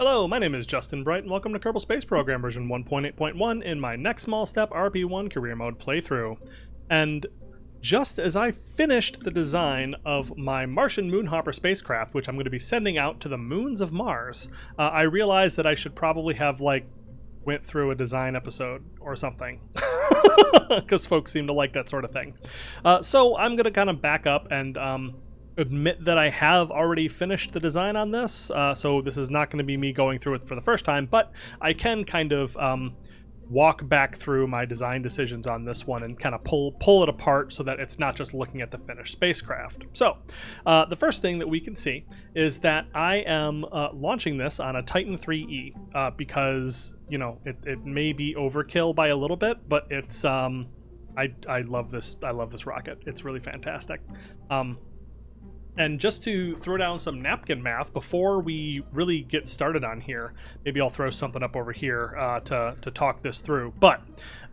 Hello, my name is Justin Bright, and welcome to Kerbal Space Program version 1.8.1 in my next small step RP-1 career mode playthrough. And just as I finished the design of my Martian Moon Hopper spacecraft, which I'm going to be sending out to the moons of Mars, I realized that I should probably have, went through a design episode or something, because folks seem to like that sort of thing. So I'm going to kind of back up and admit that I have already finished the design on this, so this is not going to be me going through it for the first time, but I can kind of walk back through my design decisions on this one and kind of pull it apart so that it's not just looking at the finished spacecraft. So the first thing that we can see is that I am launching this on a Titan 3E because, you know, it may be overkill by a little bit, but it's I love this rocket. It's really fantastic. And just to throw down some napkin math before we really get started on here, maybe I'll throw something up over here to talk this through. But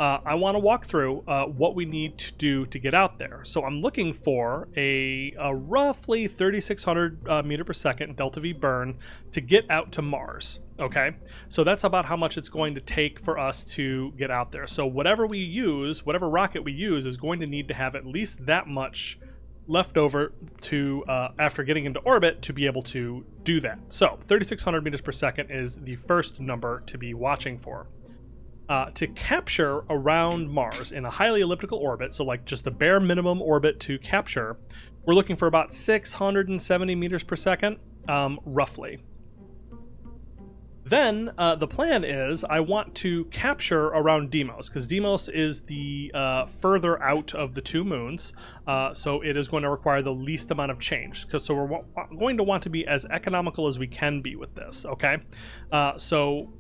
I want to walk through what we need to do to get out there. So I'm looking for a roughly 3,600 meter per second delta V burn to get out to Mars. Okay, so that's about how much it's going to take for us to get out there. So whatever rocket we use is going to need to have at least that much left over to after getting into orbit to be able to do that. So 3,600 meters per second is the first number to be watching for. To capture around Mars in a highly elliptical orbit, so like just the bare minimum orbit to capture, we're looking for about 670 meters per second, roughly. Then the plan is I want to capture around Deimos, because Deimos is the further out of the two moons, so it is going to require the least amount of change. So we're going to want to be as economical as we can be with this, okay? So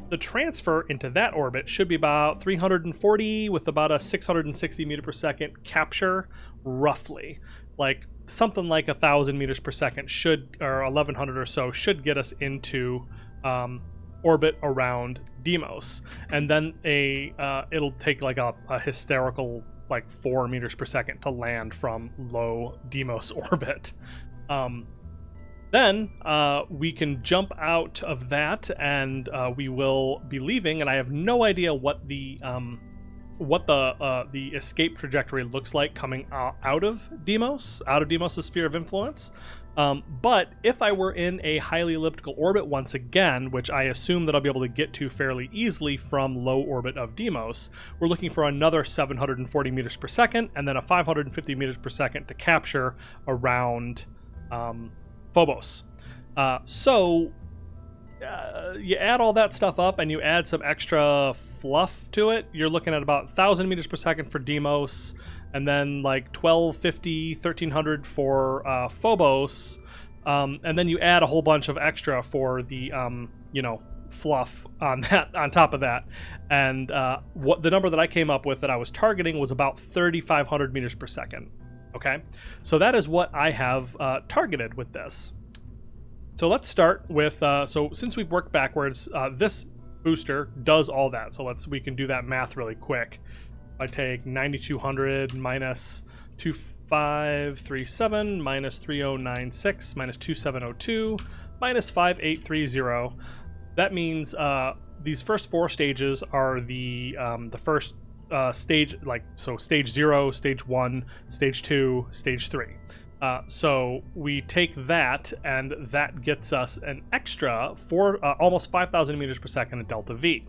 the transfer into that orbit should be about 340 with about a 660 meter per second capture, roughly. Like something like 1,000 meters per second should, or 1,100 or so, should get us into orbit around Deimos, and then it'll take like a hysterical 4 meters per second to land from low Deimos orbit. Then we can jump out of that, and we will be leaving. And I have no idea what the escape trajectory looks like coming out of Deimos, sphere of influence. But if I were in a highly elliptical orbit once again, which I assume that I'll be able to get to fairly easily from low orbit of Deimos, we're looking for another 740 meters per second and then a 550 meters per second to capture around Phobos. So you add all that stuff up and you add some extra fluff to it, you're looking at about 1,000 meters per second for Deimos, and then 1,250, 1,300 for Phobos, and then you add a whole bunch of extra for the fluff on top of that, and what the number that I came up with that I was targeting was about 3,500 meters per second. Okay, so that is what I have targeted with this. So let's start with, so since we've worked backwards, this booster does all that. So we can do that math really quick. I take 9,200 minus 2,537 minus 3,096 minus 2,702 minus 5,830. That means these first 4 stages are the first stage, so stage 0, stage 1, stage 2, stage 3. So we take that, and that gets us an extra almost 5,000 meters per second at delta V.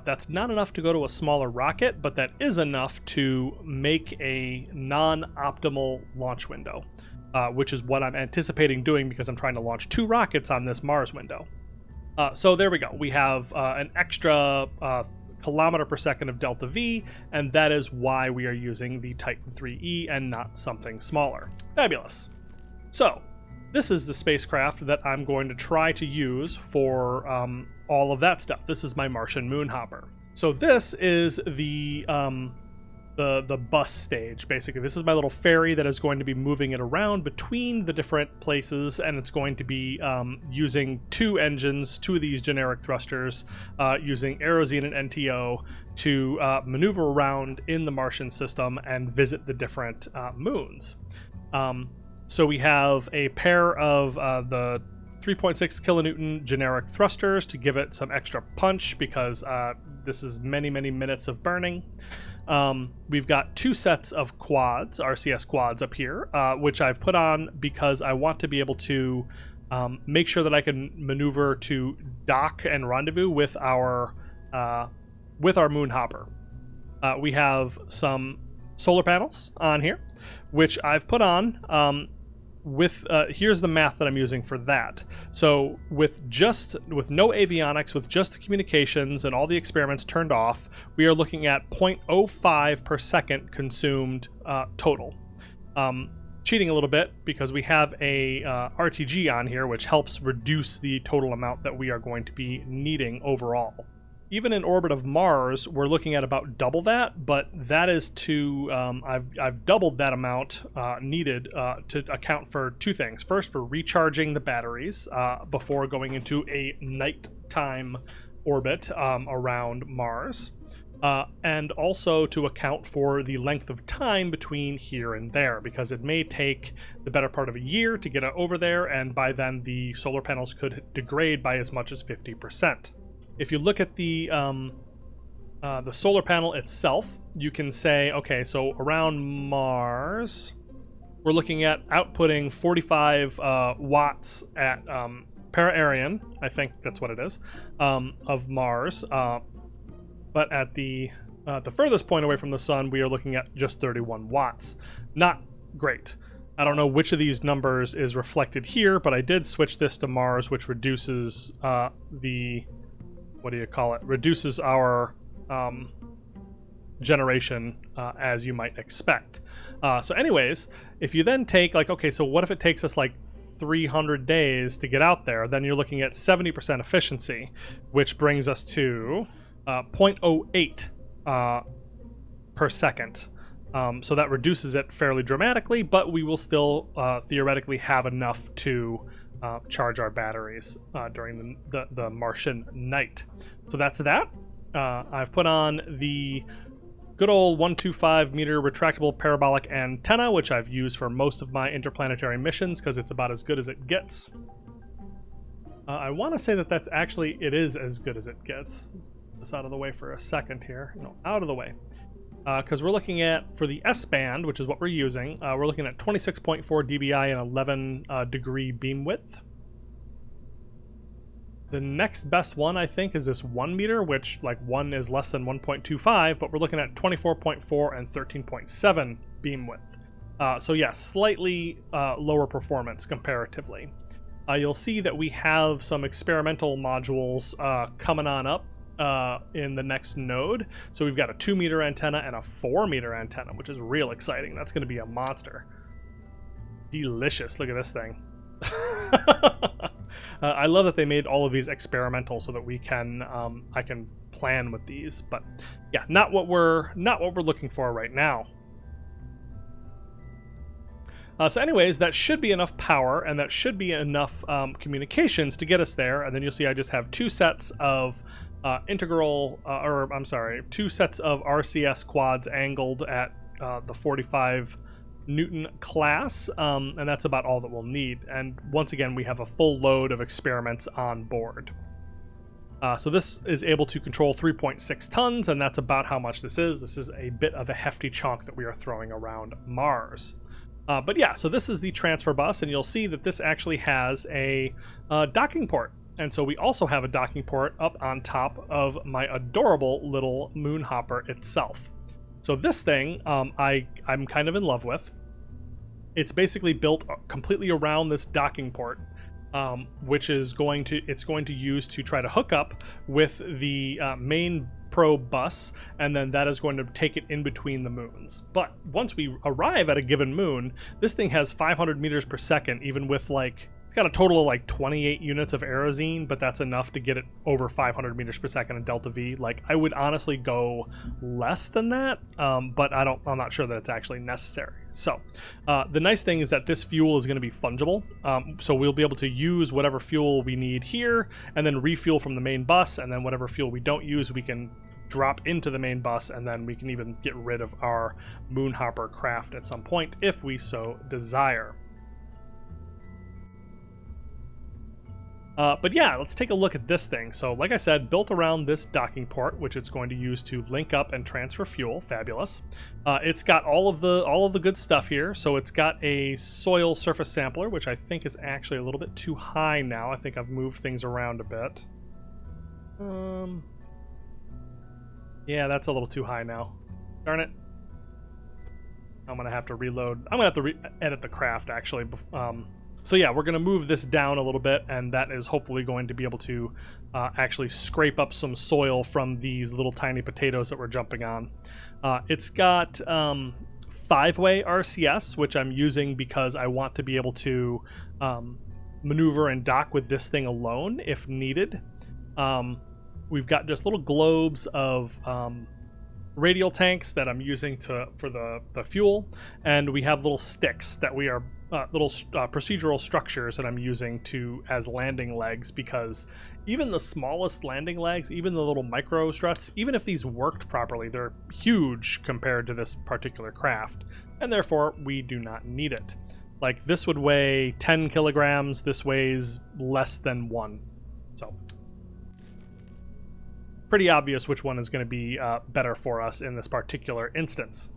That's not enough to go to a smaller rocket, but that is enough to make a non-optimal launch window, which is what I'm anticipating doing because I'm trying to launch 2 rockets on this Mars window. So there we go. We have an extra kilometer per second of delta V, and that is why we are using the Titan 3E and not something smaller. Fabulous. So this is the spacecraft that I'm going to try to use for all of that stuff. This is my Martian Moon Hopper. So this is the bus stage, basically. This is my little ferry that is going to be moving it around between the different places, and it's going to be using 2 engines, 2 of these generic thrusters, using Aerozine and NTO to maneuver around in the Martian system and visit the different moons. So we have a pair of the 3.6 kilonewton generic thrusters to give it some extra punch because this is many minutes of burning. We've got 2 sets of quads, RCS quads up here, which I've put on because I want to be able to make sure that I can maneuver to dock and rendezvous with our Moon Hopper. We have some solar panels on here, which I've put on here's the math that I'm using for that. So with no avionics, with just the communications and all the experiments turned off, we are looking at 0.05 per second consumed total. Cheating a little bit because we have a RTG on here, which helps reduce the total amount that we are going to be needing overall. Even in orbit of Mars, we're looking at about double that, but that is to, I've doubled that amount needed to account for 2 things. First, for recharging the batteries before going into a nighttime orbit around Mars, and also to account for the length of time between here and there, because it may take the better part of a year to get over there, and by then the solar panels could degrade by as much as 50%. If you look at the solar panel itself, you can say, okay, so around Mars, we're looking at outputting 45 watts at para-Aryan, I think that's what it is, of Mars. But at the furthest point away from the sun, we are looking at just 31 watts. Not great. I don't know which of these numbers is reflected here, but I did switch this to Mars, which reduces reduces our generation as you might expect. So anyways, if you then take okay, so what if it takes us 300 days to get out there? Then you're looking at 70% efficiency, which brings us to 0.08 per second. So that reduces it fairly dramatically, but we will still theoretically have enough to charge our batteries during the Martian night. So that's that. I've put on the good old 125 meter retractable parabolic antenna, which I've used for most of my interplanetary missions because it's about as good as it gets. I want to say that it is as good as it gets. Let's put this out of the way for a second here. No, out of the way. Because we're looking at, for the S-band, which is what we're using, we're looking at 26.4 dBi and 11 degree beam width. The next best one, I think, is this 1 meter, which 1 is less than 1.25, but we're looking at 24.4 and 13.7 beam width. So yeah, slightly lower performance comparatively. You'll see that we have some experimental modules coming on up in the next node. So we've got a 2 meter antenna and a 4 meter antenna, which is real exciting. That's going to be a monster. Delicious. Look at this thing. I love that they made all of these experimental so that we can I can plan with these, but yeah, not what we're looking for right now. So anyways, that should be enough power, and that should be enough communications to get us there. And then you'll see I just have 2 sets of 2 sets of RCS quads angled at the 45 Newton class, and that's about all that we'll need. And once again, we have a full load of experiments on board. So this is able to control 3.6 tons, and that's about how much this is. This is a bit of a hefty chunk that we are throwing around Mars. But yeah, so this is the transfer bus, and you'll see that this actually has a docking port. And so we also have a docking port up on top of my adorable little Moon Hopper itself. So this thing, I'm kind of in love with. It's basically built completely around this docking port, which is going to use to try to hook up with the main probe bus, and then that is going to take it in between the moons. But once we arrive at a given moon, this thing has 500 meters per second, even with it's got a total of 28 units of aerosine, but that's enough to get it over 500 meters per second in delta V. I would honestly go less than that, but I'm not sure that it's actually necessary. So the nice thing is that this fuel is going to be fungible, so we'll be able to use whatever fuel we need here and then refuel from the main bus, and then whatever fuel we don't use we can drop into the main bus, and then we can even get rid of our Moon Hopper craft at some point if we so desire. But yeah, let's take a look at this thing. So like I said, built around this docking port, which it's going to use to link up and transfer fuel. Fabulous. It's got all of the good stuff here. So it's got a soil surface sampler, which I think is actually a little bit too high now. I think I've moved things around a bit. Yeah, that's a little too high now. Darn it. I'm gonna have to reload. I'm gonna have to edit the craft actually. So yeah, we're gonna move this down a little bit, and that is hopefully going to be able to actually scrape up some soil from these little tiny potatoes that we're jumping on. It's got 5-way RCS, which I'm using because I want to be able to maneuver and dock with this thing alone if needed. We've got just little globes of radial tanks that I'm using for the fuel, and we have little sticks that we are little procedural structures that I'm using as landing legs, because even the smallest landing legs, even the little micro struts, even if these worked properly, they're huge compared to this particular craft, and therefore we do not need it. Like, this would weigh 10 kilograms, this weighs less than 1. So pretty obvious which one is going to be better for us in this particular instance.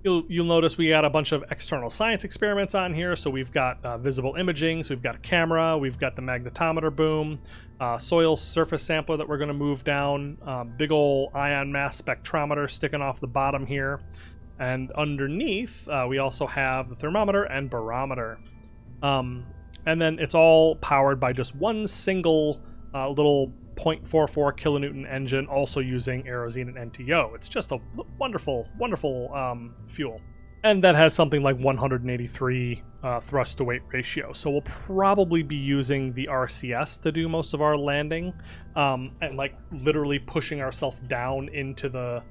You'll notice we got a bunch of external science experiments on here. So we've got visible imaging, so we've got a camera, we've got the magnetometer boom, soil surface sampler that we're going to move down, big ol' ion mass spectrometer sticking off the bottom here, and underneath we also have the thermometer and barometer. And then it's all powered by just one single little 0.44 kilonewton engine, also using Aerozine and NTO. It's just a wonderful, wonderful fuel. And that has something like 183 thrust to weight ratio. So we'll probably be using the RCS to do most of our landing, and like literally pushing ourselves down into the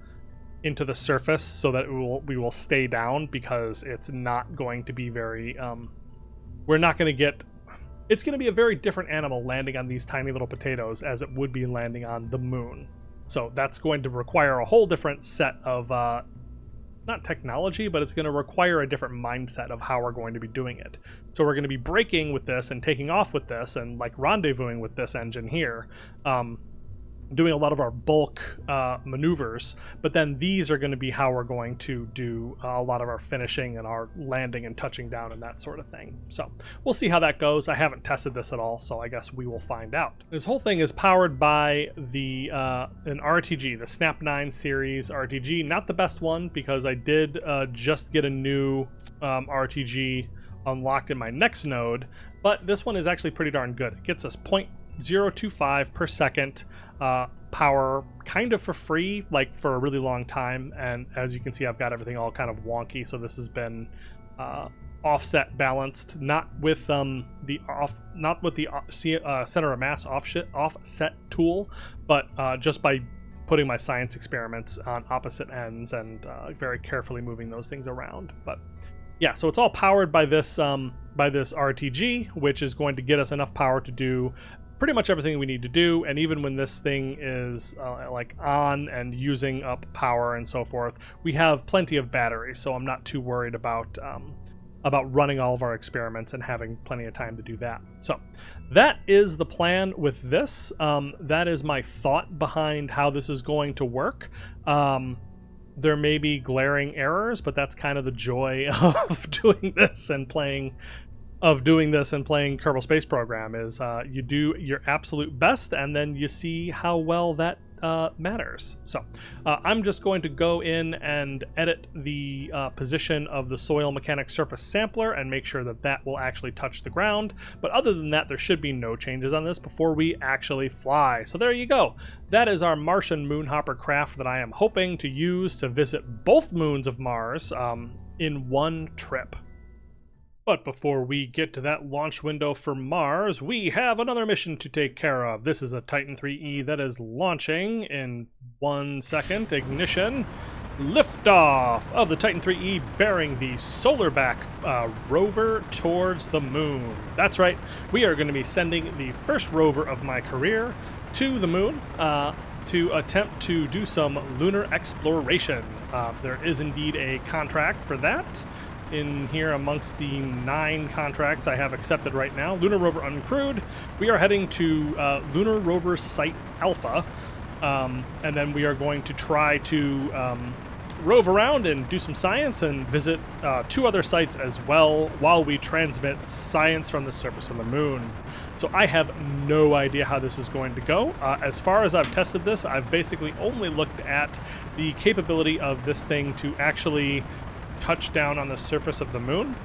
surface so that we will stay down, because it's not going to be very we're not going to get. It's going to be a very different animal landing on these tiny little potatoes as it would be landing on the moon. So that's going to require a whole different set of, not technology, but it's going to require a different mindset of how we're going to be doing it. So we're going to be braking with this and taking off with this and like rendezvousing with this engine here. Doing a lot of our bulk maneuvers, but then these are going to be how we're going to do a lot of our finishing and our landing and touching down and that sort of thing. So we'll see how that goes. I haven't tested this at all, so I guess we will find out. This whole thing is powered by the an RTG, the Snap 9 series RTG. Not the best one, because I did just get a new RTG unlocked in my next node, but this one is actually pretty darn good. It gets us 0.025 per second power kind of for free, like for a really long time. And as you can see, I've got everything all kind of wonky, so this has been offset balanced, not with the center of mass offset tool, but just by putting my science experiments on opposite ends and very carefully moving those things around. But yeah, so it's all powered by this RTG, which is going to get us enough power to do pretty much everything we need to do. And even when this thing is like on and using up power and so forth, we have plenty of battery, so I'm not too worried about running all of our experiments and having plenty of time to do that. So that is the plan with this. That is my thought behind how this is going to work. There may be glaring errors, but that's kind of the joy of doing this and playing Kerbal Space Program, is you do your absolute best and then you see how well that matters. So I'm just going to go in and edit the position of the soil mechanics surface sampler and make sure that that will actually touch the ground. But other than that, there should be no changes on this before we actually fly. So there you go. That is our Martian Moon Hopper craft that I am hoping to use to visit both moons of Mars in one trip. But before we get to that launch window for Mars, we have another mission to take care of. This is a Titan 3E that is launching in 1 second. Ignition. Liftoff of the Titan 3E bearing the solar-back rover towards the moon. That's right, we are going to be sending the first rover of my career to the moon to attempt to do some lunar exploration. There is indeed a contract for that. in here amongst the 9 contracts I have accepted right now. Lunar Rover uncrewed. We are heading to Lunar Rover Site Alpha, and then we are going to try to rove around and do some science and visit 2 other sites as well while we transmit science from the surface of the moon. So I have no idea how this is going to go. As far as I've tested this, I've basically only looked at the capability of this thing to actually touch down on the surface of the moon.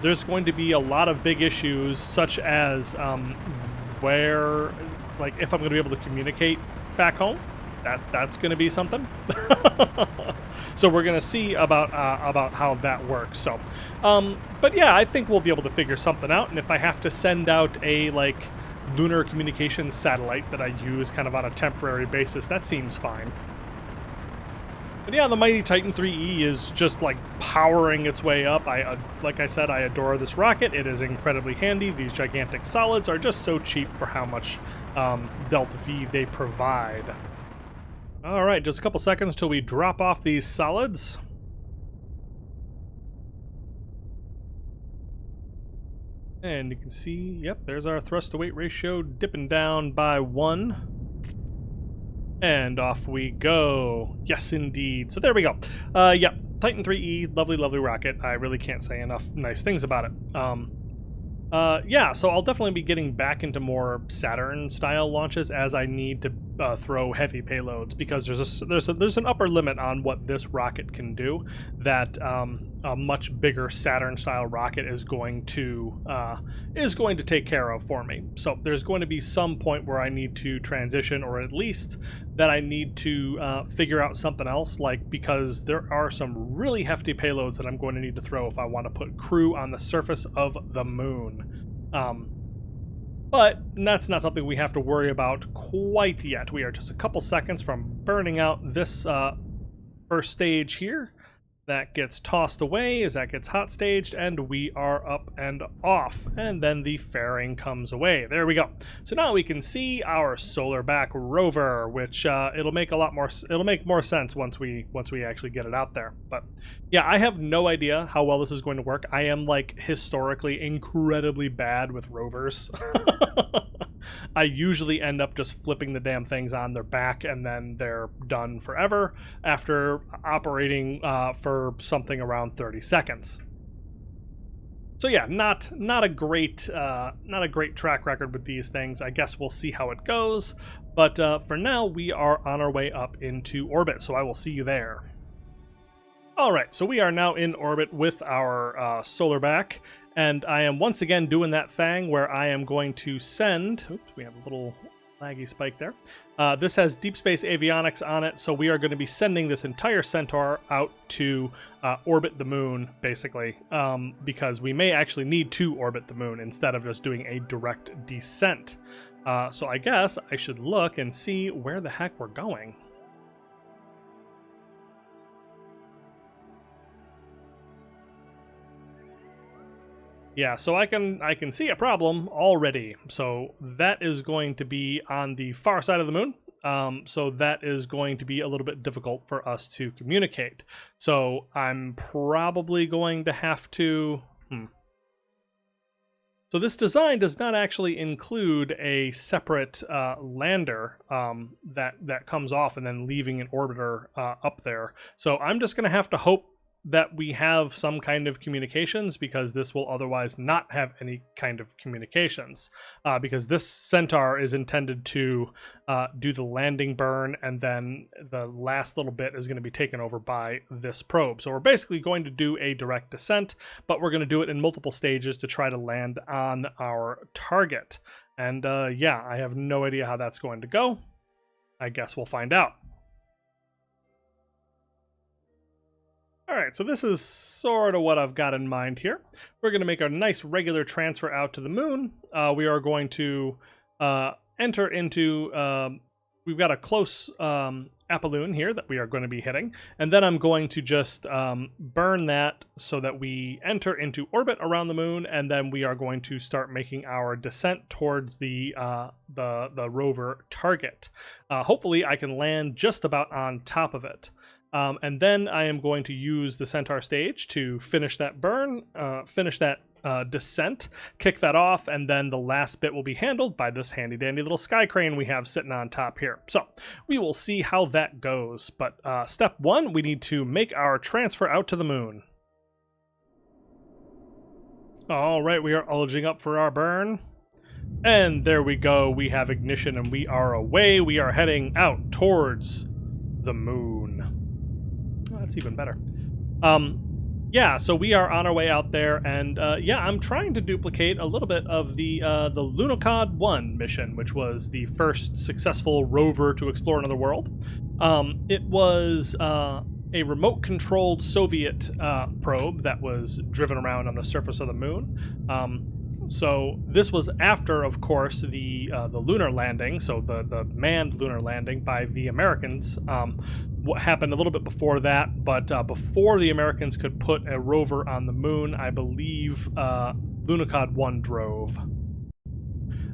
There's going to be a lot of big issues, such as where, like, if I'm going to be able to communicate back home. That's going to be something. So we're going to see about how that works. So, but yeah, I think we'll be able to figure something out. And if I have to send out a lunar communications satellite that I use kind of on a temporary basis, that seems fine. But yeah, the mighty Titan 3E is just like powering its way up. Like I said, I adore this rocket. It is incredibly handy. These gigantic solids are just so cheap for how much Delta V they provide. All right, just a couple seconds till we drop off these solids. And you can see, yep, there's our thrust to weight ratio dipping down by 1. And off we go. Yes, indeed. So there we go. Yep, Titan 3E, lovely, lovely rocket. I really can't say enough nice things about it. Yeah, so I'll definitely be getting back into more Saturn-style launches as I need to throw heavy payloads, because there's an upper limit on what this rocket can do that a much bigger Saturn-style rocket is going to take care of for me. So there's going to be some point where I need to transition, or at least that I need to figure out something else, because there are some really hefty payloads that I'm going to need to throw if I want to put crew on the surface of the moon. But that's not something we have to worry about quite yet. We are just a couple seconds from burning out this first stage here. That gets tossed away as that gets hot staged, and we are up and off. And then the fairing comes away. There we go. So now we can see our solar back rover, which it'll make more sense once we actually get it out there. But yeah, I have no idea how well this is going to work. I am historically incredibly bad with rovers. I usually end up just flipping the damn things on their back, and then they're done forever after operating for something around 30 seconds. So yeah, not a great track record with these things. I guess we'll see how it goes. But for now, we are on our way up into orbit, so I will see you there. All right, so we are now in orbit with our solar back. And I am once again doing that thing where I am going to send... Oops, we have a little laggy spike there. This has deep space avionics on it, so we are going to be sending this entire Centaur out to orbit the moon, basically, because we may actually need to orbit the moon instead of just doing a direct descent. So I guess I should look and see where the heck we're going. Yeah, so I can see a problem already. So that is going to be on the far side of the moon. So that is going to be a little bit difficult for us to communicate. So I'm probably going to have to... So this design does not actually include a separate lander that comes off and then leaving an orbiter up there. So I'm just going to have to hope that we have some kind of communications, because this will otherwise not have any kind of communications, because this Centaur is intended to do the landing burn, and then the last little bit is going to be taken over by this probe. So we're basically going to do a direct descent, but we're going to do it in multiple stages to try to land on our target. And yeah, I have no idea how that's going to go. I guess we'll find out. All right, so this is sort of what I've got in mind here. We're going to make a nice regular transfer out to the moon. We are going to enter into... we've got a close apolloon here that we are going to be hitting. And then I'm going to just burn that so that we enter into orbit around the moon. And then we are going to start making our descent towards the rover target. Hopefully I can land just about on top of it. And then I am going to use the Centaur stage to finish that burn, finish that descent, kick that off, and then the last bit will be handled by this handy dandy little sky crane we have sitting on top here. So we will see how that goes. But step one, we need to make our transfer out to the moon. All right, we are ulging up for our burn. And there we go. We have ignition and we are away. We are heading out towards the moon. Oh, that's even better. Yeah, so we are on our way out there, and yeah, I'm trying to duplicate a little bit of the Lunar 1 mission, which was the first successful rover to explore another world. It was a remote-controlled Soviet probe that was driven around on the surface of the moon. So this was after, of course, the lunar landing, so the manned lunar landing by the Americans. What happened a little bit before that, but before the Americans could put a rover on the moon, I believe Lunar 1 drove.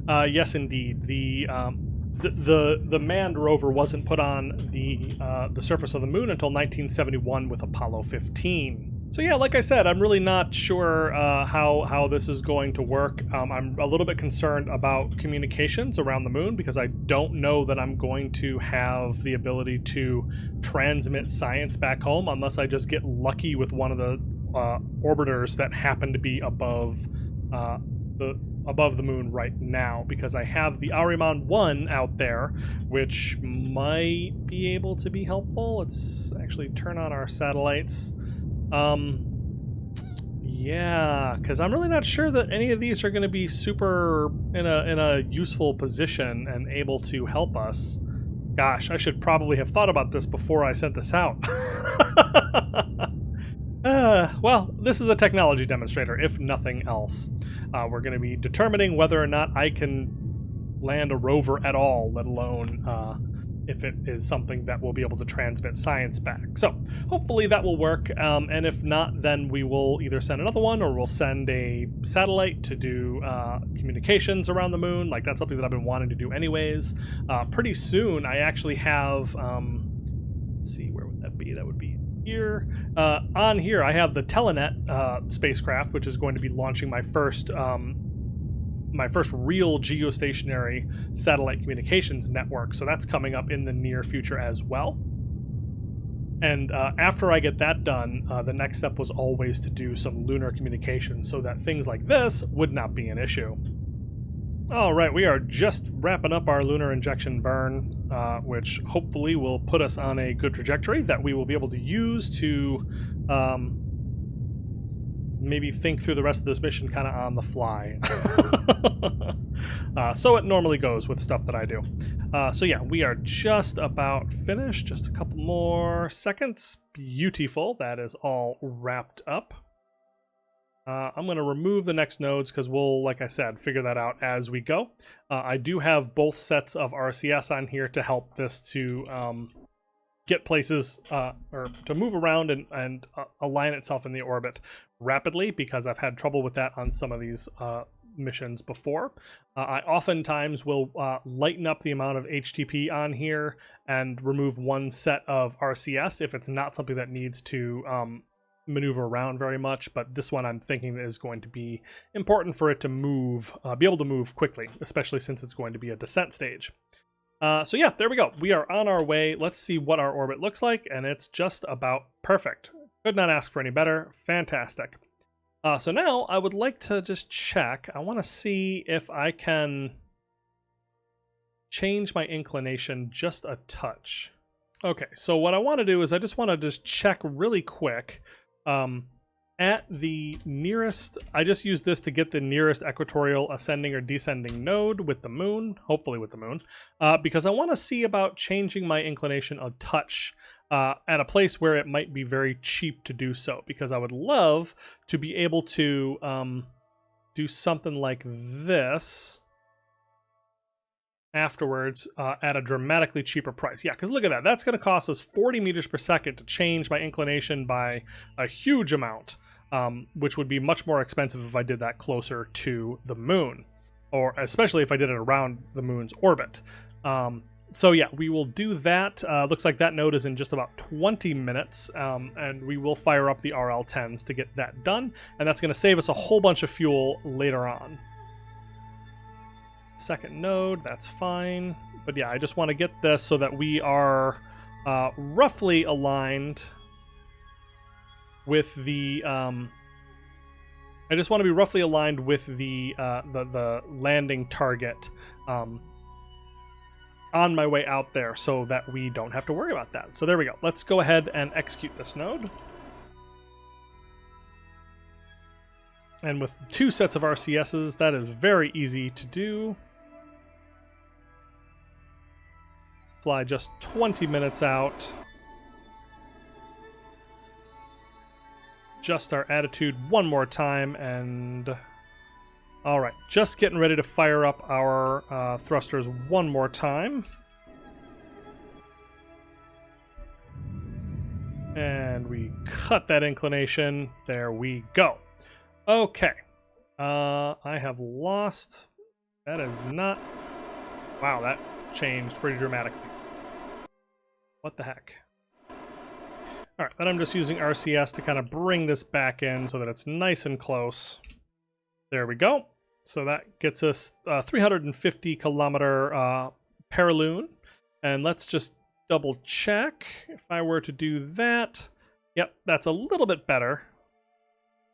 Yes, indeed. The manned rover wasn't put on the surface of the moon until 1971 with Apollo 15. So yeah, like I said, I'm really not sure how this is going to work. I'm a little bit concerned about communications around the moon because I don't know that I'm going to have the ability to transmit science back home unless I just get lucky with one of the orbiters that happen to be above the moon right now, because I have the RP-1 out there, which might be able to be helpful. Let's actually turn on our satellites. Yeah, because I'm really not sure that any of these are going to be super in a useful position and able to help us. Gosh, I should probably have thought about this before I sent this out. Well, this is a technology demonstrator, if nothing else. We're going to be determining whether or not I can land a rover at all, let alone if it is something that will be able to transmit science back. So hopefully that will work, and if not, then we will either send another one or we'll send a satellite to do communications around the moon. Like, that's something that I've been wanting to do anyways. Pretty soon I actually have, let's see, where would that be? That would be here. On here I have the Telenet spacecraft, which is going to be launching my first real geostationary satellite communications network. So that's coming up in the near future as well. And after I get that done, the next step was always to do some lunar communications so that things like this would not be an issue. All right, we are just wrapping up our lunar injection burn, which hopefully will put us on a good trajectory that we will be able to use to maybe think through the rest of this mission kind of on the fly. So it normally goes with stuff that I do. So yeah, we are just about finished. Just a couple more seconds. Beautiful. That is all wrapped up. I'm going to remove the next nodes because we'll, like I said, figure that out as we go. I do have both sets of RCS on here to help this to get places or to move around and align itself in the orbit rapidly, because I've had trouble with that on some of these missions before. I oftentimes will lighten up the amount of HTP on here and remove one set of RCS if it's not something that needs to maneuver around very much, but this one I'm thinking is going to be important for it to move, be able to move quickly, especially since it's going to be a descent stage. So yeah, there we go. We are on our way. Let's see what our orbit looks like, and it's just about perfect. Could not ask for any better. Fantastic. So now I would like to just check. I want to see if I can change my inclination just a touch. Okay, so what I want to do is I just want to just check really quick. At the nearest, I just use this to get the nearest equatorial ascending or descending node with the moon, hopefully with the moon, because I want to see about changing my inclination a touch at a place where it might be very cheap to do so, because I would love to be able to do something like this afterwards at a dramatically cheaper price. Yeah, because look at that. That's going to cost us 40 meters per second to change my inclination by a huge amount, which would be much more expensive if I did that closer to the moon, or especially if I did it around the moon's orbit. So yeah, we will do that. Looks like that node is in just about 20 minutes, and we will fire up the RL-10s to get that done, and that's going to save us a whole bunch of fuel later on. Second node, that's fine. But yeah, I just want to get this so that we are roughly aligned with the... I just want to be roughly aligned with the landing target on my way out there so that we don't have to worry about that. So there we go. Let's go ahead and execute this node. And with 2 sets of RCSs, that is very easy to do. Fly just 20 minutes out. Just our attitude one more time, and all right, just getting ready to fire up our thrusters one more time. And we cut that inclination. There we go. Okay. I have lost. That is not... Wow, that changed pretty dramatically. What the heck? All right, then I'm just using RCS to kind of bring this back in so that it's nice and close. There we go. So that gets us 350 kilometer paraloon. And let's just double check if I were to do that. Yep, that's a little bit better.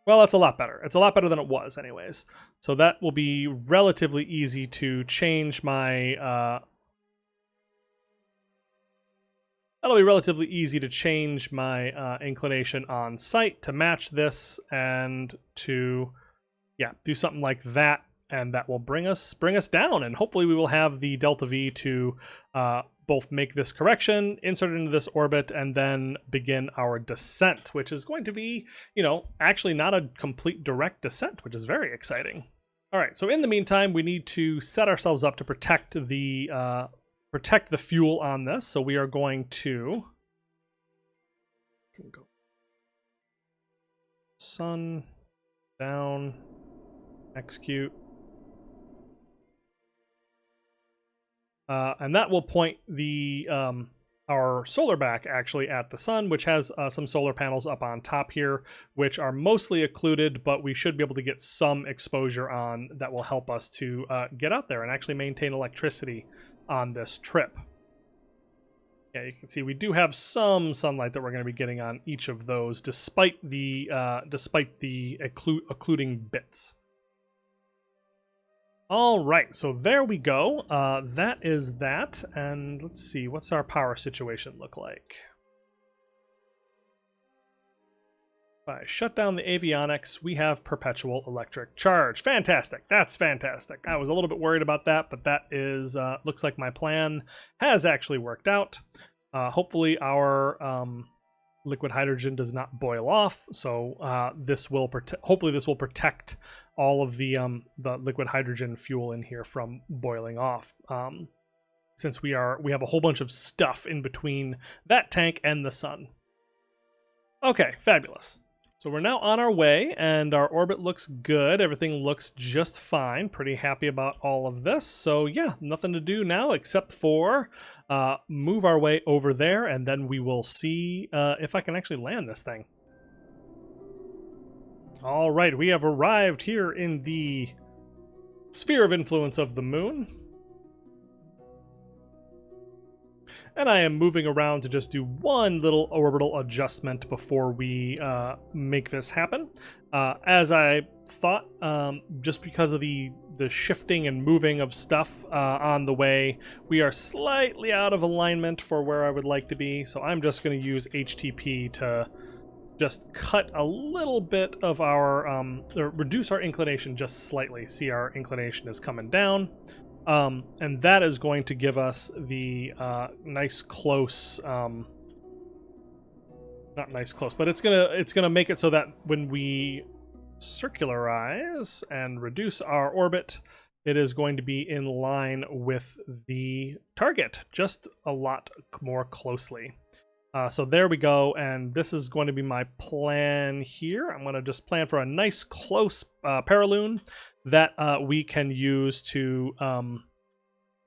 Well, that's a lot better. It's a lot better than it was anyways. So that will be relatively easy to change my... That'll be relatively easy to change my inclination on site to match this and to, yeah, do something like that, and that will bring us down, and hopefully we will have the Delta V to both make this correction, insert it into this orbit, and then begin our descent, which is going to be, you know, actually not a complete direct descent, which is very exciting. All right, so in the meantime, we need to set ourselves up to protect the fuel on this. So we are going to go sun down, execute, and that will point the our solar back actually at the sun, which has some solar panels up on top here, which are mostly occluded, but we should be able to get some exposure on that will help us to get out there and actually maintain electricity on this trip. Yeah, you can see we do have some sunlight that we're going to be getting on each of those, despite the occluding bits. All right, so there we go. That is that, and let's see, what's our power situation look like? If I shut down the avionics, we have perpetual electric charge. Fantastic. That's fantastic. I was a little bit worried about that, but that is looks like my plan has actually worked out. Hopefully our liquid hydrogen does not boil off, so this will hopefully this will protect all of the liquid hydrogen fuel in here from boiling off. Since we have a whole bunch of stuff in between that tank and the sun. Okay, fabulous. So we're now on our way, and our orbit looks good. Everything looks just fine. Pretty happy about all of this. So yeah, nothing to do now except for move our way over there, and then we will see if I can actually land this thing. All right, we have arrived here in the sphere of influence of the moon. And I am moving around to just do one little orbital adjustment before we make this happen. As I thought, just because of the shifting and moving of stuff on the way, we are slightly out of alignment for where I would like to be. So I'm just going to use HTP to just cut a little bit of our, or reduce our inclination just slightly. See, our inclination is coming down. And that is going to give us the nice close, not nice close, but it's gonna make it so that when we circularize and reduce our orbit, it is going to be in line with the target, just a lot more closely. So there we go, and this is going to be my plan here. I'm going to just plan for a nice close paraloon that we can use to,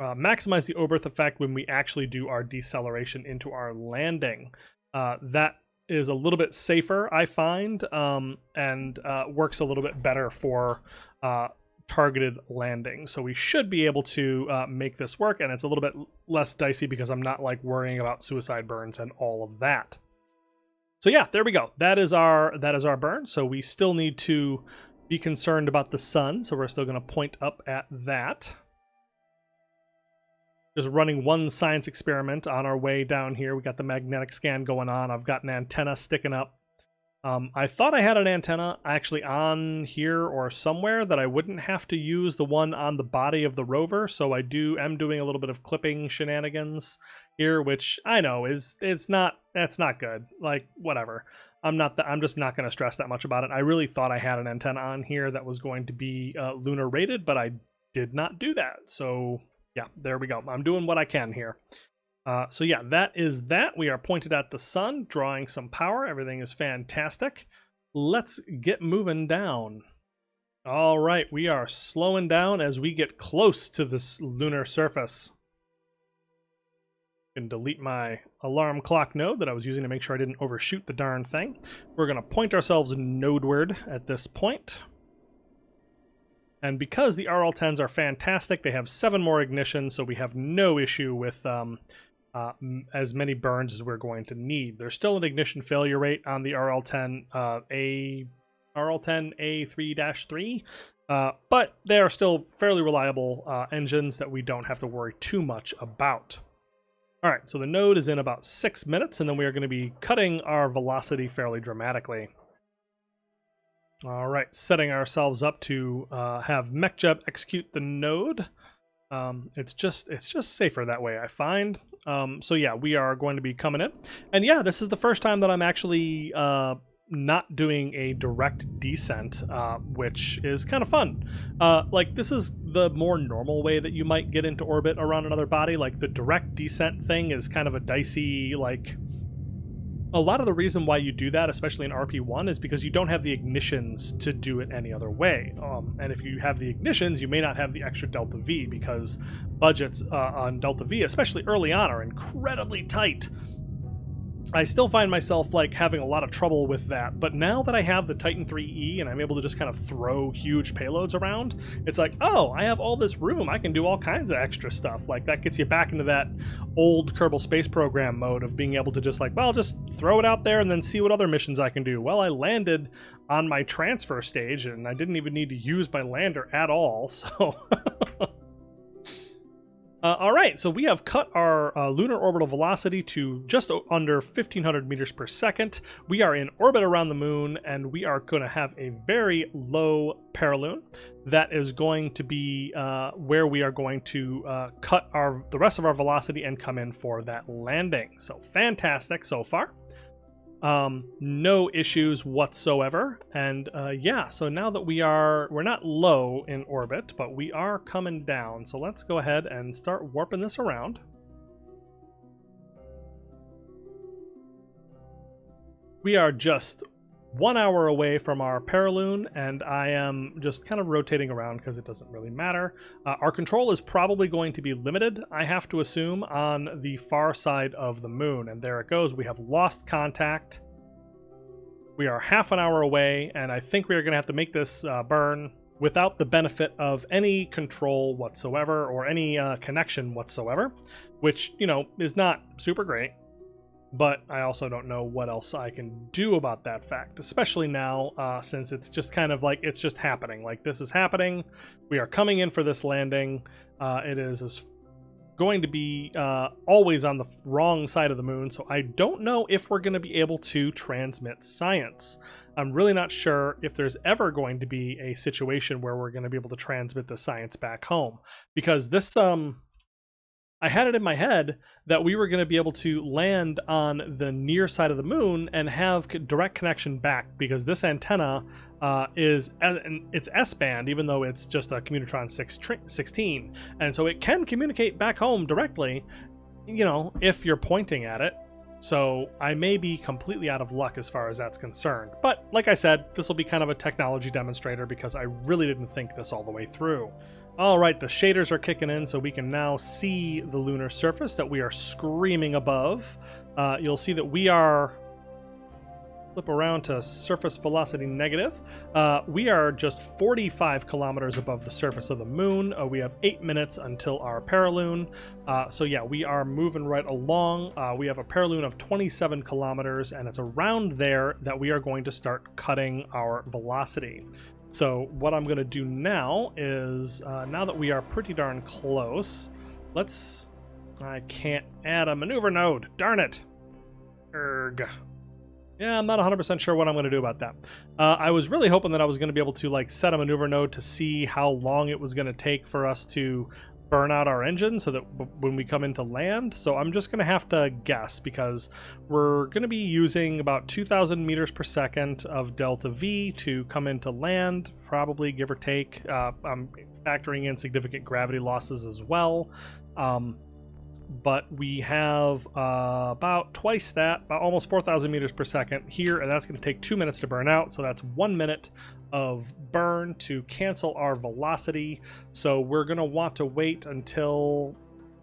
maximize the overth effect when we actually do our deceleration into our landing. That is a little bit safer, I find, and works a little bit better for targeted landing. So we should be able to make this work, and it's a little bit less dicey because I'm not like worrying about suicide burns and all of that. So yeah, there we go. That is our burn. So we still need to be concerned about the sun, so we're still going to point up at that. Just running one science experiment on our way down here. We got the magnetic scan going on. I've got an antenna sticking up. I thought I had an antenna actually on here or somewhere that I wouldn't have to use the one on the body of the rover, so I'm doing a little bit of clipping shenanigans here, which I know that's not good. Like, whatever. I'm just not going to stress that much about it. I really thought I had an antenna on here that was going to be lunar rated, but I did not do that. So yeah, there we go. I'm doing what I can here. So yeah, that is that. We are pointed at the sun, drawing some power. Everything is fantastic. Let's get moving down. All right, we are slowing down as we get close to this lunar surface. I can delete my alarm clock node that I was using to make sure I didn't overshoot the darn thing. We're going to point ourselves nodeward at this point. And because the RL-10s are fantastic, they have 7 more ignitions, so we have no issue with as many burns as we're going to need. There's still an ignition failure rate on the RL-10 A3-3, but they are still fairly reliable engines that we don't have to worry too much about. All right, so the node is in about 6 minutes, and then we are going to be cutting our velocity fairly dramatically. All right, setting ourselves up to have MacJeb execute the node. It's just safer that way, I find. So yeah, we are going to be coming in, and yeah, this is the first time that I'm actually not doing a direct descent, which is kind of fun. Like, this is the more normal way that you might get into orbit around another body. Like, the direct descent thing is kind of a dicey, like, a lot of the reason why you do that, especially in RP-1, is because you don't have the ignitions to do it any other way. And if you have the ignitions, you may not have the extra Delta V, because budgets on Delta V, especially early on, are incredibly tight. I still find myself like having a lot of trouble with that, but now that I have the Titan 3E and I'm able to just kind of throw huge payloads around, it's like, oh, I have all this room, I can do all kinds of extra stuff. Like, that gets you back into that old Kerbal Space Program mode of being able to just like, well, just throw it out there and then see what other missions I can do. Well, I landed on my transfer stage and I didn't even need to use my lander at all, so... all right, so we have cut our lunar orbital velocity to just under 1,500 meters per second. We are in orbit around the moon, and we are going to have a very low paraloon. That is going to be where we are going to cut the rest of our velocity and come in for that landing. So fantastic so far. No issues whatsoever, and yeah, so now that we're not low in orbit, but we are coming down, so let's go ahead and start warping this around. We are just 1 hour away from our paraloon, and I am just kind of rotating around because it doesn't really matter. Our control is probably going to be limited, I have to assume, on the far side of the moon, and there it goes. We have lost contact. We are half an hour away, and I think we are going to have to make this burn without the benefit of any control whatsoever or any connection whatsoever, which, you know, is not super great. But I also don't know what else I can do about that fact, especially now, since it's just kind of like, it's just happening. Like, this is happening. We are coming in for this landing. It is going to be always on the wrong side of the moon, so I don't know if we're going to be able to transmit science. I'm really not sure if there's ever going to be a situation where we're going to be able to transmit the science back home, because this... I had it in my head that we were going to be able to land on the near side of the moon and have direct connection back, because this antenna it's S-band, even though it's just a Communitron 16, and so it can communicate back home directly, you know, if you're pointing at it. So I may be completely out of luck as far as that's concerned. But like I said, this will be kind of a technology demonstrator because I really didn't think this all the way through. All right, the shaders are kicking in, so we can now see the lunar surface that we are screaming above. You'll see that we are... Flip around to surface velocity negative. We are just 45 kilometers above the surface of the moon. We have 8 minutes until our paraloon. So yeah, we are moving right along. We have a paraloon of 27 kilometers, and it's around there that we are going to start cutting our velocity. So what I'm going to do now is, now that we are pretty darn close, let's... I can't add a maneuver node. Darn it. Erg. Yeah, I'm not 100% sure what I'm going to do about that. I was really hoping that I was going to be able to like set a maneuver node to see how long it was going to take for us to burn out our engine so that when we come into land. So I'm just going to have to guess because we're going to be using about 2,000 meters per second of delta V to come into land, probably give or take. I'm factoring in significant gravity losses as well. But we have about twice that, about almost 4,000 meters per second here, and that's going to take 2 minutes to burn out, so that's 1 minute of burn to cancel our velocity. So we're going to want to wait until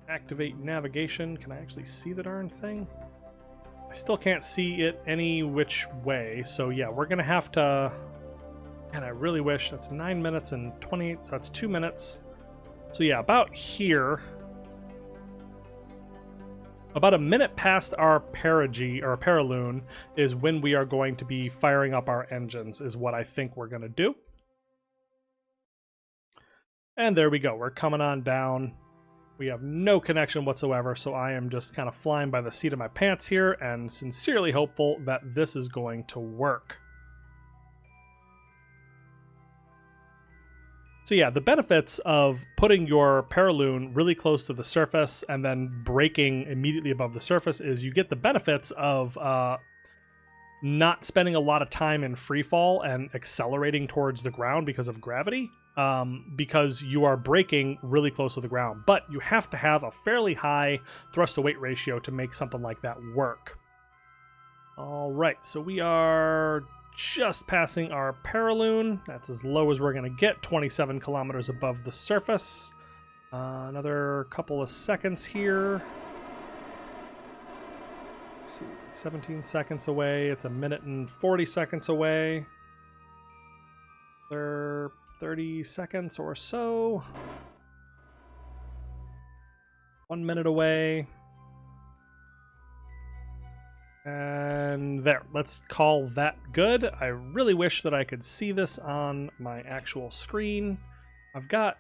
activate navigation. Can I actually see the darn thing? I still can't see it any which way, so yeah, we're going to have to... And I really wish that's 9 minutes and 28, so that's 2 minutes. So yeah, about here... About a minute past our perigee, or paraloon, is when we are going to be firing up our engines, is what I think we're going to do. And there we go. We're coming on down. We have no connection whatsoever, so I am just kind of flying by the seat of my pants here and sincerely hopeful that this is going to work. So yeah, the benefits of putting your paraloon really close to the surface and then braking immediately above the surface is you get the benefits of not spending a lot of time in free fall and accelerating towards the ground because of gravity, because you are braking really close to the ground. But you have to have a fairly high thrust-to-weight ratio to make something like that work. All right, so we are... just passing our paraloon. That's as low as we're going to get, 27 kilometers above the surface. Another couple of seconds here. Let's see, 17 seconds away. It's a minute and 40 seconds away. Another 30 seconds or so. 1 minute away. And there, let's call that good. I really wish that I could see this on my actual screen. I've got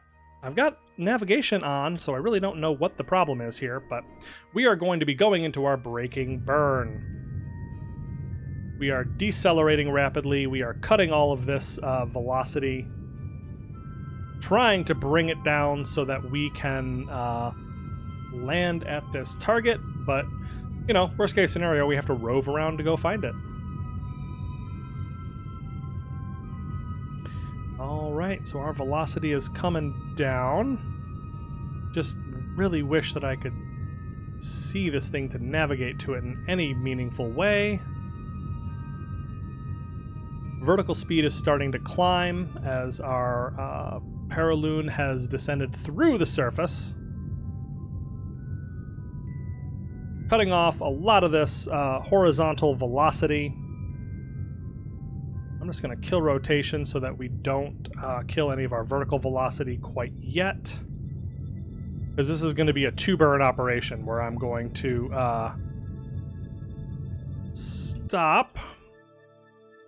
navigation on, so I really don't know what the problem is here, but we are going to be going into our braking burn. We are decelerating rapidly. We are cutting all of this velocity, trying to bring it down so that we can land at this target, but you know, worst case scenario, we have to rove around to go find it. All right, so our velocity is coming down. Just really wish that I could see this thing to navigate to it in any meaningful way. Vertical speed is starting to climb as our paraloon has descended through the surface, cutting off a lot of this horizontal velocity. I'm just going to kill rotation so that we don't kill any of our vertical velocity quite yet, because this is going to be a two-burn operation where I'm going to stop.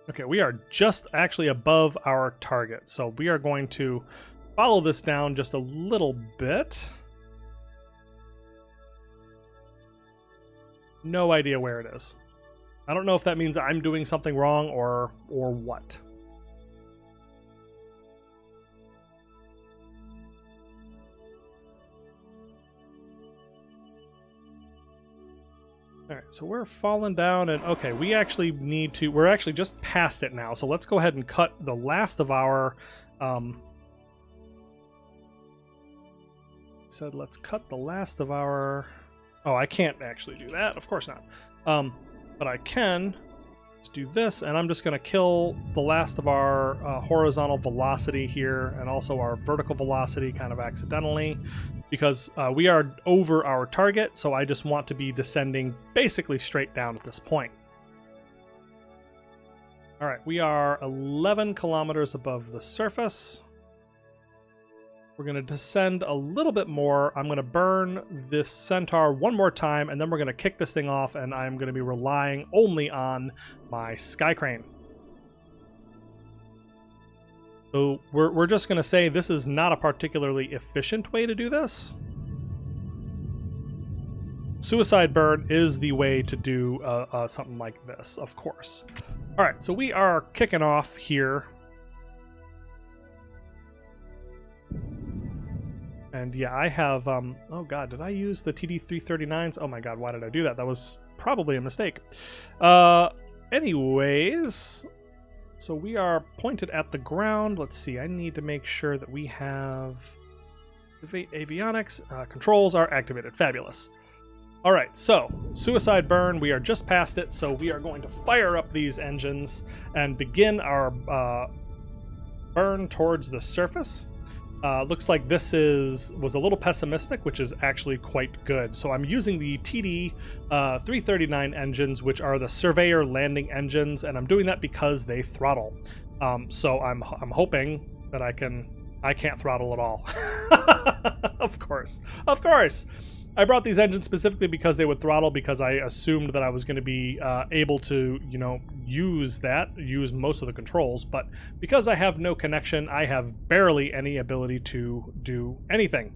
Okay, we are just actually above our target, so we are going to follow this down just a little bit. No idea where it is. I don't know if that means I'm doing something wrong or what. All right, so we're falling down, and okay, we actually need to... We're actually just past it now, so let's go ahead and cut the last of our... let's cut the last of our Oh, I can't actually do that. Of course not. But I can just do this, and I'm just going to kill the last of our horizontal velocity here, and also our vertical velocity kind of accidentally, because we are over our target, so I just want to be descending basically straight down at this point. All right, we are 11 kilometers above the surface. We're going to descend a little bit more. I'm going to burn this Centaur one more time, and then we're going to kick this thing off, and I'm going to be relying only on my sky crane. So we're just going to say this is not a particularly efficient way to do this. Suicide burn is the way to do something like this, of course. All right, so we are kicking off here. And yeah, I have, oh god, did I use the TD339s? Oh my god, why did I do that? That was probably a mistake. Anyways, so we are pointed at the ground. Let's see, I need to make sure that we have avionics. Controls are activated. Fabulous. All right, so suicide burn, we are just past it, so we are going to fire up these engines and begin our burn towards the surface. Looks like this was a little pessimistic, which is actually quite good. So I'm using the TD 339 engines, which are the Surveyor landing engines, and I'm doing that because they throttle. So I'm hoping that I can't throttle at all. Of course. I brought these engines specifically because they would throttle, because I assumed that I was going to be able to, use most of the controls. But because I have no connection, I have barely any ability to do anything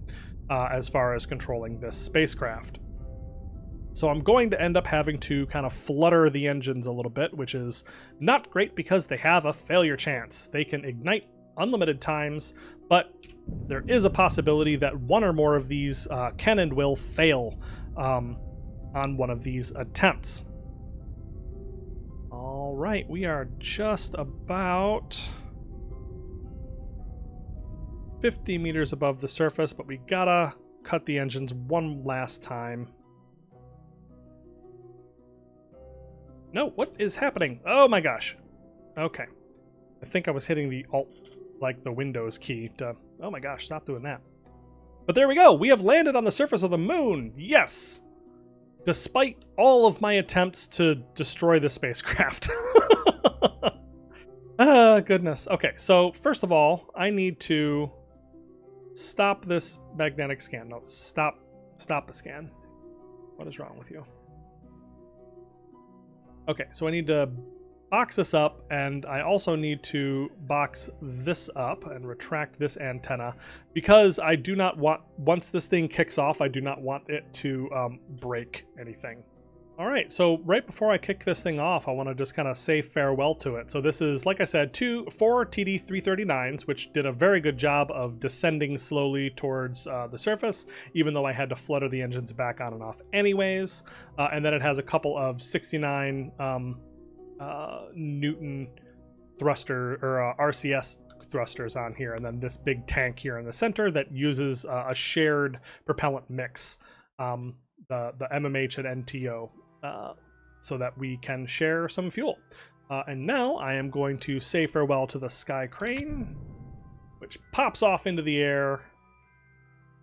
as far as controlling this spacecraft. So I'm going to end up having to kind of flutter the engines a little bit, which is not great because they have a failure chance. They can ignite unlimited times, but there is a possibility that one or more of these can and will fail on one of these attempts. All right, we are just about 50 meters above the surface, but we gotta cut the engines one last time. No, what is happening? Oh my gosh. Okay. I think I was hitting the Alt, like the Windows key to... Oh my gosh, stop doing that. But there we go. We have landed on the surface of the moon. Yes! Despite all of my attempts to destroy the spacecraft. Ah, goodness. Okay, so first of all, I need to stop this magnetic scan. No, stop the scan. What is wrong with you? Okay, so I need to box this up, and I also need to box this up and retract this antenna, because I do not want, once this thing kicks off, I do not want it to break anything. All right, so right before I kick this thing off, I want to just kind of say farewell to it. So this is, like I said, 4 TD339s, which did a very good job of descending slowly towards the surface, even though I had to flutter the engines back on and off anyways. And then it has a couple of 69 Newton thruster or RCS thrusters on here, and then this big tank here in the center that uses a shared propellant mix, the MMH and NTO, so that we can share some fuel. And now I am going to say farewell to the Sky Crane, which pops off into the air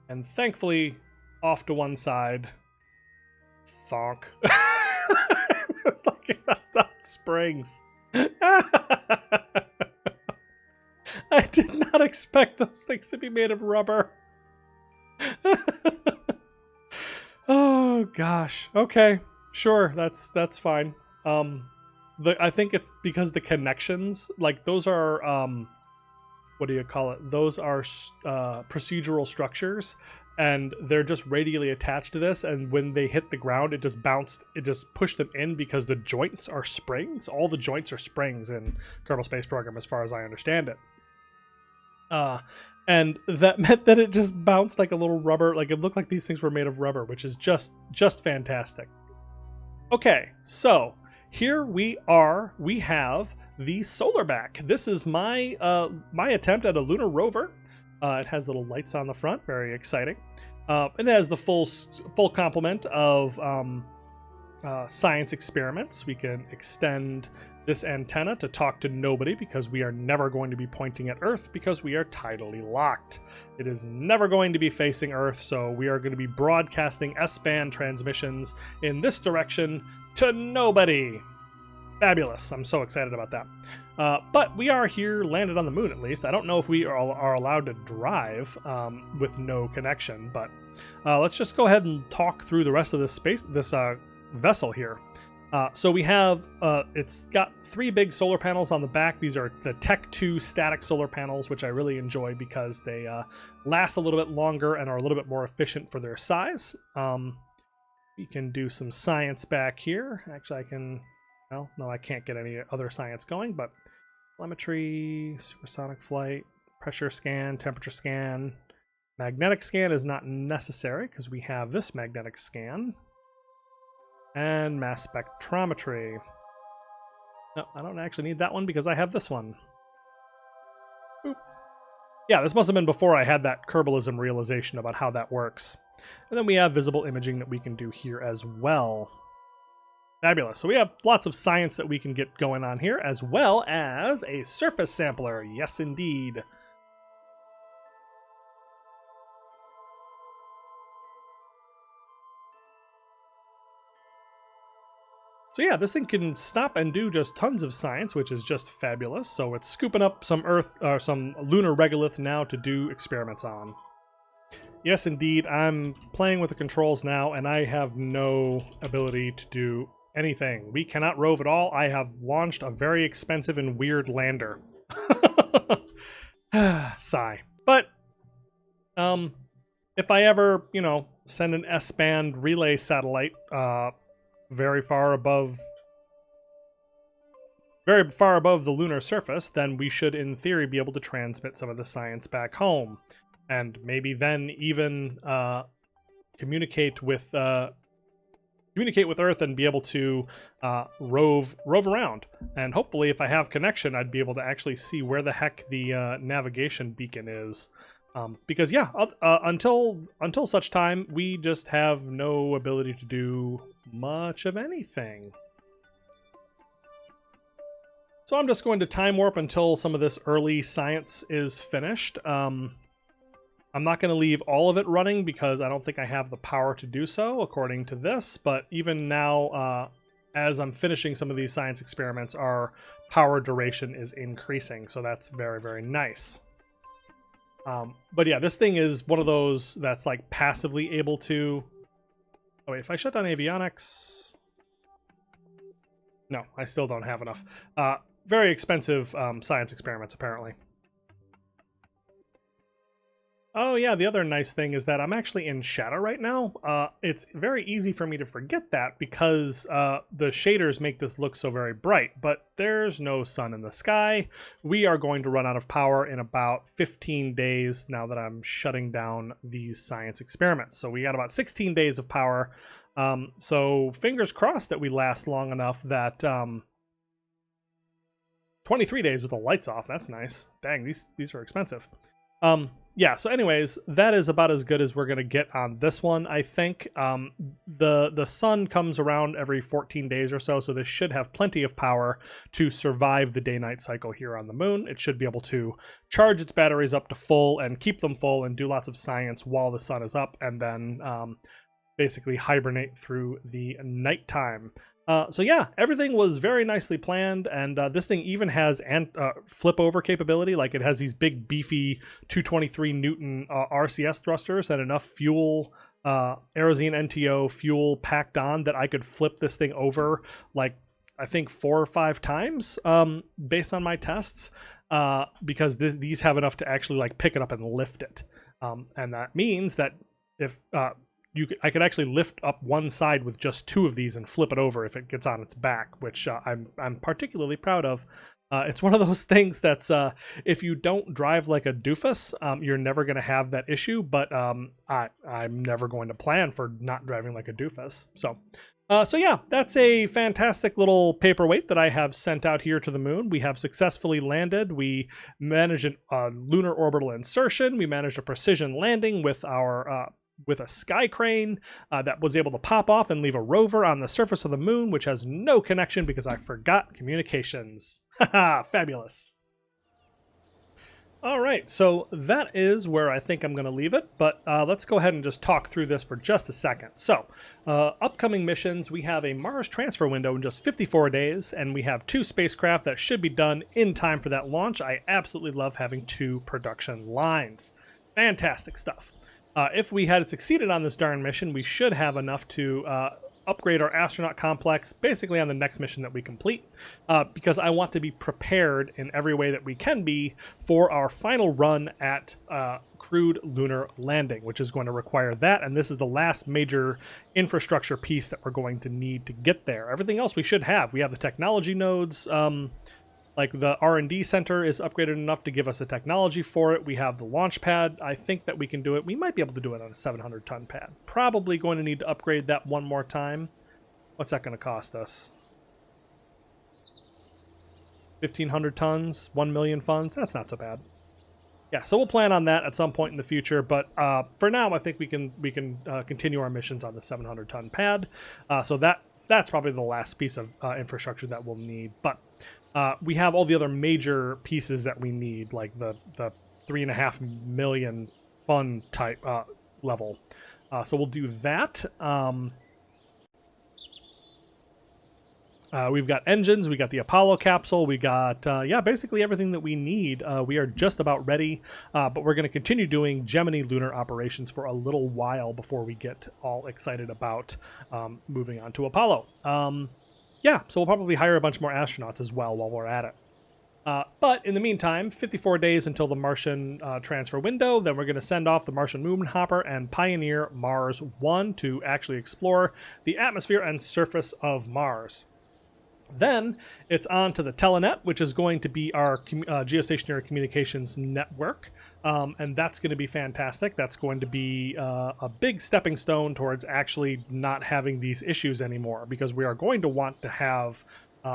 and thankfully off to one side. Thonk. It's like that springs. I did not expect those things to be made of rubber. Oh gosh. Okay, sure. That's fine. I think it's because the connections, like those are what do you call it? Those are procedural structures, and they're just radially attached to this, and when they hit the ground, it just pushed them in because the joints are springs. All the joints are springs in Kerbal Space Program, as far as I understand it. And that meant that it just bounced like a little rubber, like it looked like these things were made of rubber, which is just fantastic. Okay, so here we are. We have the solar back. This is my my attempt at a lunar rover. It has little lights on the front, very exciting. It has the full complement of science experiments. We can extend this antenna to talk to nobody because we are never going to be pointing at Earth because we are tidally locked. It is never going to be facing Earth, so we are going to be broadcasting S-band transmissions in this direction to nobody. Fabulous. I'm so excited about that. But we are here, landed on the moon at least. I don't know if we are allowed to drive with no connection, but let's just go ahead and talk through the rest of this vessel here. So we have, it's got 3 big solar panels on the back. These are the Tech 2 static solar panels, which I really enjoy because they last a little bit longer and are a little bit more efficient for their size. We can do some science back here. Actually, I can... Well, no, I can't get any other science going, but telemetry, supersonic flight, pressure scan, temperature scan. Magnetic scan is not necessary because we have this magnetic scan. And mass spectrometry. No, I don't actually need that one because I have this one. Boop. Yeah, this must have been before I had that Kerbalism realization about how that works. And then we have visible imaging that we can do here as well. Fabulous. So we have lots of science that we can get going on here, as well as a surface sampler. Yes, indeed. So yeah, this thing can stop and do just tons of science, which is just fabulous. So it's scooping up some Earth or some lunar regolith now to do experiments on. Yes, indeed. I'm playing with the controls now, and I have no ability to do anything. We cannot rove at all. I have launched a very expensive and weird lander. Sigh. But if I ever, send an S-band relay satellite very far above the lunar surface, then we should in theory be able to transmit some of the science back home, and maybe then even communicate with Earth and be able to rove around. And hopefully, if I have connection, I'd be able to actually see where the heck the navigation beacon is. Because yeah, until such time, we just have no ability to do much of anything. So I'm just going to time warp until some of this early science is finished. I'm not going to leave all of it running because I don't think I have the power to do so, according to this. But even now, as I'm finishing some of these science experiments, our power duration is increasing. So that's very, very nice. But yeah, this thing is one of those that's like passively able to... Oh wait, if I shut down avionics... No, I still don't have enough. Very expensive science experiments, apparently. Oh yeah, the other nice thing is that I'm actually in shadow right now. It's very easy for me to forget that because the shaders make this look so very bright, but there's no sun in the sky. We are going to run out of power in about 15 days now that I'm shutting down these science experiments. So we got about 16 days of power. So fingers crossed that we last long enough that 23 days with the lights off. That's nice. Dang, these are expensive. Yeah, so anyways, that is about as good as we're going to get on this one, I think. The sun comes around every 14 days or so, so this should have plenty of power to survive the day-night cycle here on the moon. It should be able to charge its batteries up to full and keep them full and do lots of science while the sun is up, and then basically hibernate through the nighttime. So yeah, everything was very nicely planned, and this thing even has flip over capability. Like, it has these big beefy 223 Newton RCS thrusters and enough fuel, Aerozine NTO fuel packed on that I could flip this thing over like I think 4 or 5 times based on my tests, because these have enough to actually like pick it up and lift it, and that means that if I could actually lift up one side with just 2 of these and flip it over if it gets on its back, which I'm particularly proud of. It's one of those things that's if you don't drive like a doofus, you're never going to have that issue. But I'm never going to plan for not driving like a doofus. So So yeah, that's a fantastic little paperweight that I have sent out here to the moon. We have successfully landed. We managed a lunar orbital insertion. We managed a precision landing with our with a sky crane that was able to pop off and leave a rover on the surface of the moon, which has no connection because I forgot communications. Haha, fabulous. All right, so that is where I think I'm going to leave it, but let's go ahead and just talk through this for just a second. So, upcoming missions, we have a Mars transfer window in just 54 days, and we have 2 spacecraft that should be done in time for that launch. I absolutely love having 2 production lines. Fantastic stuff. If we had succeeded on this darn mission, we should have enough to upgrade our astronaut complex basically on the next mission that we complete, because I want to be prepared in every way that we can be for our final run at crewed lunar landing, which is going to require that, and this is the last major infrastructure piece that we're going to need to get there. Everything else we should have. We have the technology nodes, like the R&D center is upgraded enough to give us the technology for it. We have the launch pad. I think that we can do it. We might be able to do it on a 700-ton pad. Probably going to need to upgrade that one more time. What's that going to cost us? 1,500 tons, 1 million funds. That's not so bad. Yeah, so we'll plan on that at some point in the future. But for now, I think we can continue our missions on the 700-ton pad. So that's probably the last piece of infrastructure that we'll need. But we have all the other major pieces that we need, like the 3.5 million fund type level. So we'll do that. We've got engines, we got the Apollo capsule, we got, yeah, basically everything that we need. We are just about ready, but we're going to continue doing Gemini lunar operations for a little while before we get all excited about moving on to Apollo. Yeah, so we'll probably hire a bunch more astronauts as well while we're at it. But in the meantime, 54 days until the Martian transfer window, then we're going to send off the Martian Moon Hopper and Pioneer Mars 1 to actually explore the atmosphere and surface of Mars. Then it's on to the Telenet, which is going to be our geostationary communications network. And that's going to be fantastic. That's going to be a big stepping stone towards actually not having these issues anymore, because we are going to want to have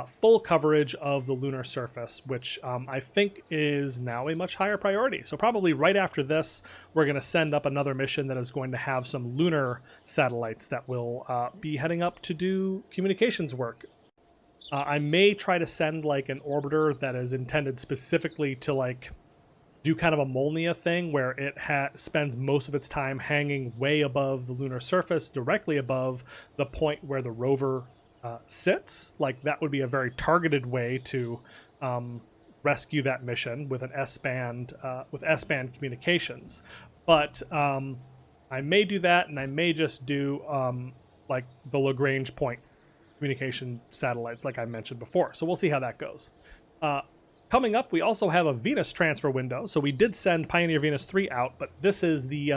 full coverage of the lunar surface, which I think is now a much higher priority. So probably right after this, we're going to send up another mission that is going to have some lunar satellites that will be heading up to do communications work. I may try to send like an orbiter that is intended specifically to like do kind of a Molnia thing where it spends most of its time hanging way above the lunar surface, directly above the point where the rover sits. Like that would be a very targeted way to rescue that mission with an S-band with S-band communications. But I may do that, and I may just do like the Lagrange point communication satellites like I mentioned before. So we'll see how that goes. Coming up, we also have a Venus transfer window. So we did send Pioneer Venus 3 out, but this is the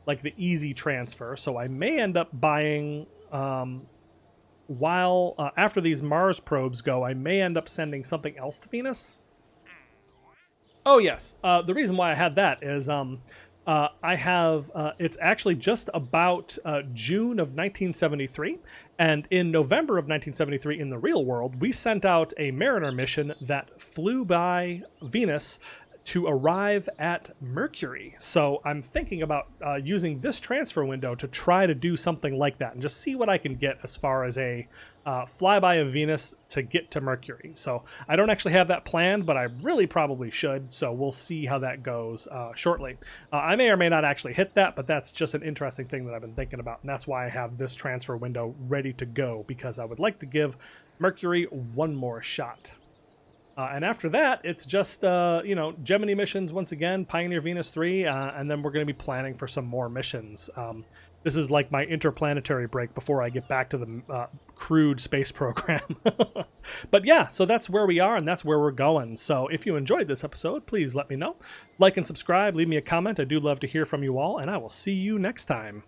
like the easy transfer. So I may end up buying after these Mars probes go, I may end up sending something else to Venus. Oh yes, the reason why I had that is I have, it's actually just about June of 1973, and in November of 1973 in the real world, we sent out a Mariner mission that flew by Venus to arrive at Mercury. So I'm thinking about using this transfer window to try to do something like that and just see what I can get as far as a flyby of Venus to get to Mercury. So I don't actually have that planned, but I really probably should. So we'll see how that goes shortly. I may or may not actually hit that, but that's just an interesting thing that I've been thinking about. And that's why I have this transfer window ready to go, because I would like to give Mercury one more shot. And after that, it's just, you know, Gemini missions once again, Pioneer Venus 3, and then we're going to be planning for some more missions. This is like my interplanetary break before I get back to the crewed space program. But yeah, so that's where we are, and that's where we're going. So if you enjoyed this episode, please let me know. Like and subscribe, leave me a comment. I do love to hear from you all, and I will see you next time.